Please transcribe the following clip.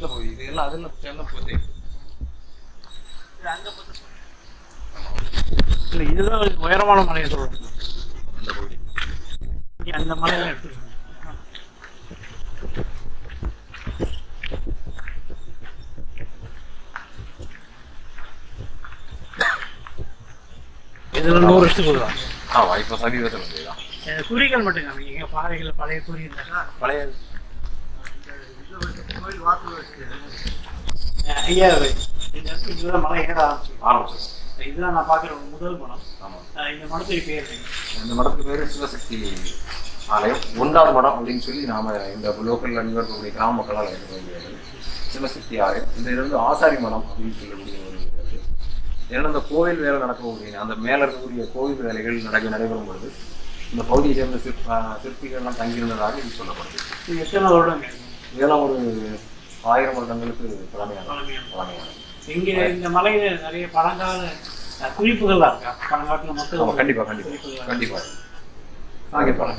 இந்த பகுதி இதெல்லாம் அதில் சேர்ந்த பகுதி இல்லை இதுதான் உயரமான மலையை சொல்கிறோம். அந்த பகுதி அந்த மலையெல்லாம் எடுத்து இதெல்லாம் 100 வருஷத்துக்கு வருவாங்க. இப்போ சமீபத்தில் வந்துதான் குறிகள் மட்டும் காமிங்க. பாறைகள் பழைய குறி இருந்தாக்கா பழைய ஐயா இந்த இடத்துக்கு இதுதான் மலை ஏற ஆரம்பிச்சு. இதுதான் நான் பார்க்குற முதல் மடம். ஆமாம், இந்த மடத்துக்கு பேர் இந்த மடத்துக்கு பேர் சிவசக்தி ஆலயம். 1வது மடம் அப்படின்னு சொல்லி நாம இந்த லோக்கல்ல இருக்கக்கூடிய கிராம மக்களால் எழுத முடியாது. சிவசக்தி ஆலயம். இந்த இது வந்து ஆசாரி மடம் அப்படின்னு சொல்லக்கூடிய ஒரு இது. ஏன்னா இந்த கோவில் வேலை நடக்கக்கூடிய அந்த மேலே இருக்கக்கூடிய கோவில் வேலைகள் நடைபெறும் பொழுது இந்த பகுதியை சேர்ந்த சிற்பிகள்லாம் தங்கியிருந்ததாக இது சொல்லப்படுது. எத்தனை வருடம் இதெல்லாம் ஒரு 1000 வருடங்களுக்கு பழமையான. இங்கே இந்த மலையில நிறைய பழங்கால குறிப்புகள்லாம் இருக்கா? பழங்காட்டில் மக்கள் கண்டிப்பாக கண்டிப்பாக கண்டிப்பாக.